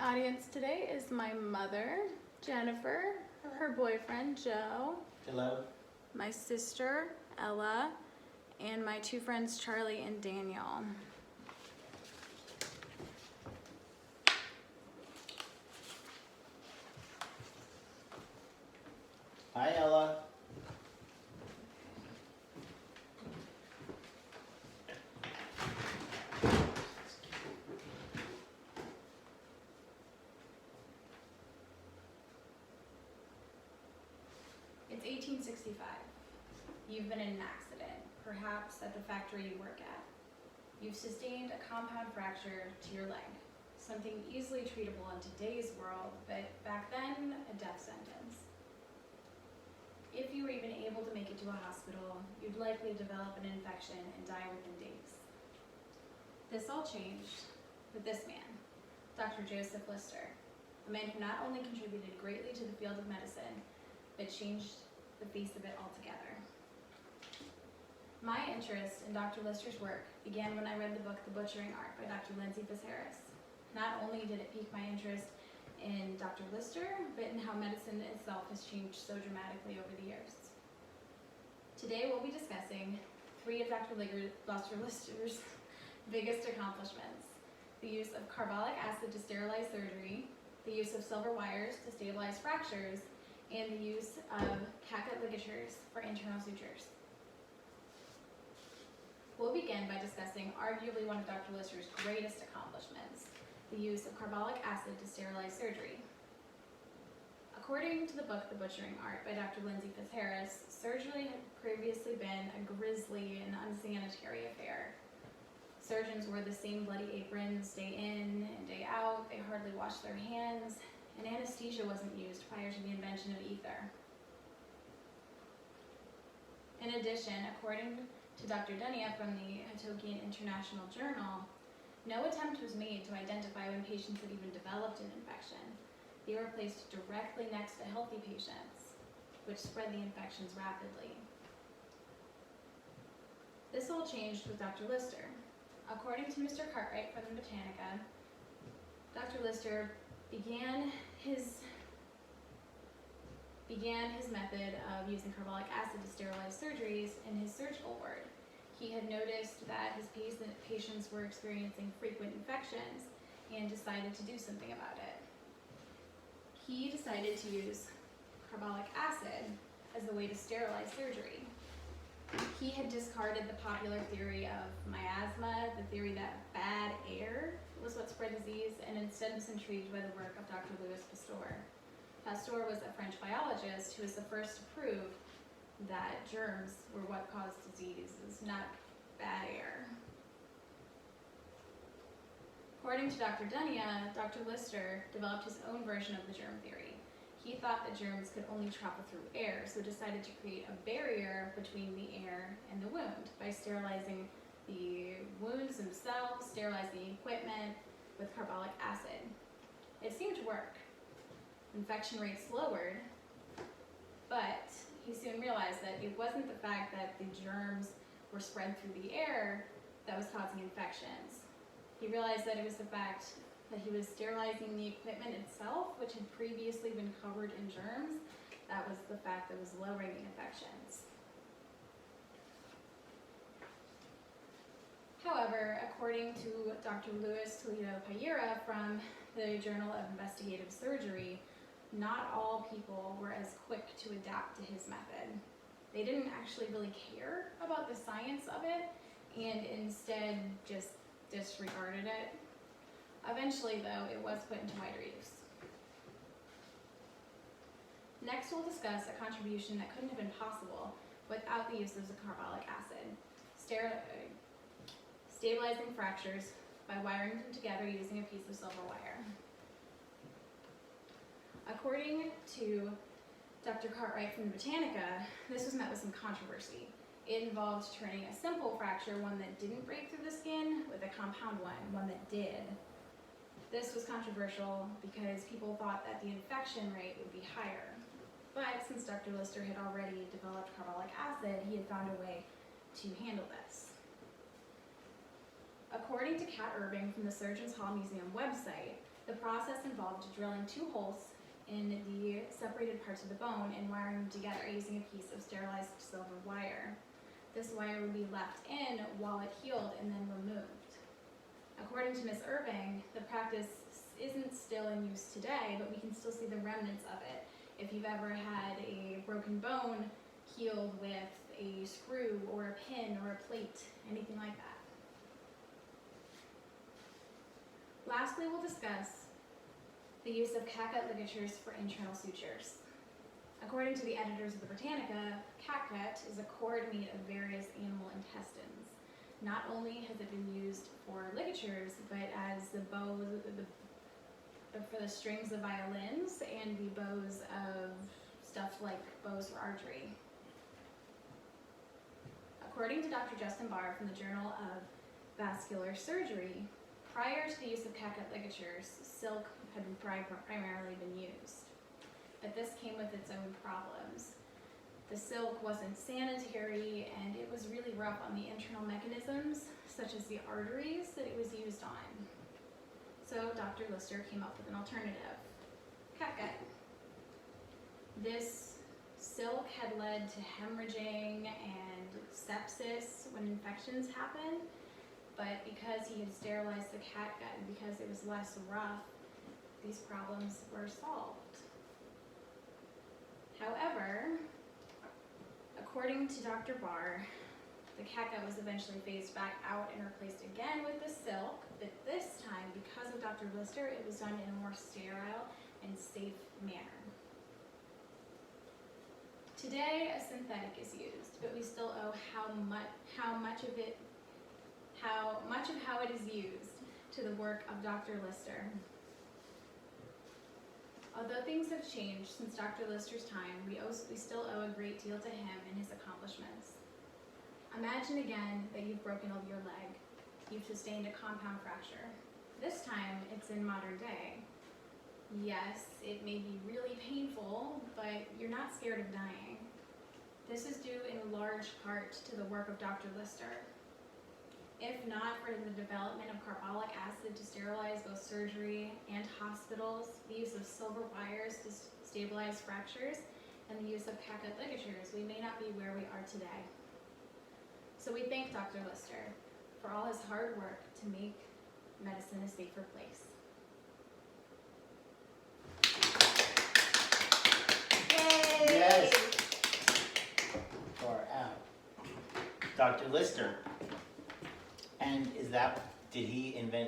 audience today is my mother, Jennifer, her boyfriend, Joe. Hello. My sister, Ella, and my two friends, Charlie and Daniel. Hi, Ella. It's 1865. You've been in an accident, perhaps at the factory you work at. You've sustained a compound fracture to your leg, something easily treatable in today's world, but back then, a death sentence. If you were even able to make it to a hospital, you'd likely develop an infection and die within days. This all changed with this man, Dr. Joesph Lister, a man who not only contributed greatly to the field of medicine, but changed the face of it altogether. My interest in Dr. Lister's work began when I read the book The Butchering Art by Dr. Lindsay Fitzharris. Not only did it pique my interest in Dr. Lister, but in how medicine itself has changed so dramatically over the years. Today we'll be discussing three of Dr. Lister's biggest accomplishments: the use of carbolic acid to sterilize surgery, the use of silver wires to stabilize fractures, and the use of catgut ligatures for internal sutures. We'll begin by discussing arguably one of Dr. Lister's greatest accomplishments, the use of carbolic acid to sterilize surgery. According to the book The Butchering Art by Dr. Lindsay Fitzharris, surgery had previously been a grisly and unsanitary affair. Surgeons wore the same bloody aprons day in and day out, they hardly washed their hands, and anesthesia wasn't used prior to the invention of ether. In addition, according to Dr. Dunya from the Hatokian International Journal, no attempt was made to identify when patients had even developed an infection. They were placed directly next to healthy patients, which spread the infections rapidly. This all changed with Dr. Lister. According to Mr. Cartwright from the Botanica, Dr. Lister began his method of using carbolic acid to sterilize surgeries in his surgical ward. He had noticed that his patients were experiencing frequent infections and decided to do something about it. He decided to use carbolic acid as a way to sterilize surgery. He had discarded the popular theory of miasma, the theory that bad air was what spread disease, and instead was intrigued by the work of Dr. Louis Pasteur. Pasteur was a French biologist who was the first to prove that germs were what caused diseases, not bad air. According to Dr. Dunya, Dr. Lister developed his own version of the germ theory. He thought that germs could only travel through air, so decided to create a barrier between the air and the wound by sterilizing the wounds themselves, sterilizing the equipment with carbolic acid. It seemed to work. Infection rates lowered, but he soon realized that it wasn't the fact that the germs were spread through the air that was causing infections. He realized that it was the fact that he was sterilizing the equipment itself, which had previously been covered in germs. That was the fact that was lowering the infections. However, according to Dr. Luis Toledo Payera from the Journal of Investigative Surgery, not all people were as quick to adapt to his method. They didn't actually really care about the science of it and instead just disregarded it. Eventually, though, it was put into wider use. Next, we'll discuss a contribution that couldn't have been possible without the use of the carbolic acid: stabilizing fractures by wiring them together using a piece of silver wire. According to Dr. Cartwright from the Botanica, this was met with some controversy. It involved turning a simple fracture, one that didn't break through the skin, with a compound one that did. This was controversial because people thought that the infection rate would be higher. But since Dr. Lister had already developed carbolic acid, he had found a way to handle this. According to Kat Irving from the Surgeons Hall Museum website, The process involved drilling 2 holes in the separated parts of the bone and wiring them together using a piece of sterilized silver wire. This wire would be left in while it healed and then removed. According to Ms. Irving, the practice isn't still in use today, but we can still see the remnants of it. If you've ever had a broken bone healed with a screw or a pin or a plate, anything like that. Lastly, we'll discuss the use of catgut ligatures for internal sutures. According to the editors of the Britannica, catgut is a cord made of various animal intestines. Not only has it been used for ligatures, but as the bows, for the strings of violins and the bows of stuff like bows for archery. According to Dr. Justin Barr from the Journal of Vascular Surgery, prior to the use of catgut ligatures, silk had primarily been used. But this came with its own problems. The silk wasn't sanitary, and it was really rough on the internal mechanisms, such as the arteries that it was used on. So Dr. Lister came up with an alternative, catgut. This silk had led to hemorrhaging and sepsis when infections happened, but because he had sterilized the catgut and because it was less rough, these problems were solved. However, according to Dr. Barr, the catgut was eventually phased back out and replaced again with the silk, but this time, because of Dr. Lister, it was done in a more sterile and safe manner. Today, a synthetic is used, but we still owe how much of how it is used to the work of Dr. Lister. Although things have changed since Dr. Lister's time, we still owe a great deal to him and his accomplishments. Imagine again that you've broken your leg. You've sustained a compound fracture. This time, it's in modern day. Yes, it may be really painful, but you're not scared of dying. This is due in large part to the work of Dr. Lister. If not for the development of carbolic acid to sterilize both surgery and hospitals, the use of silver wires to stabilize fractures, and the use of catgut ligatures, we may not be where we are today. So we thank Dr. Lister for all his hard work to make medicine a safer place. Yay! Yes. Far out. Dr. Lister. And did he invent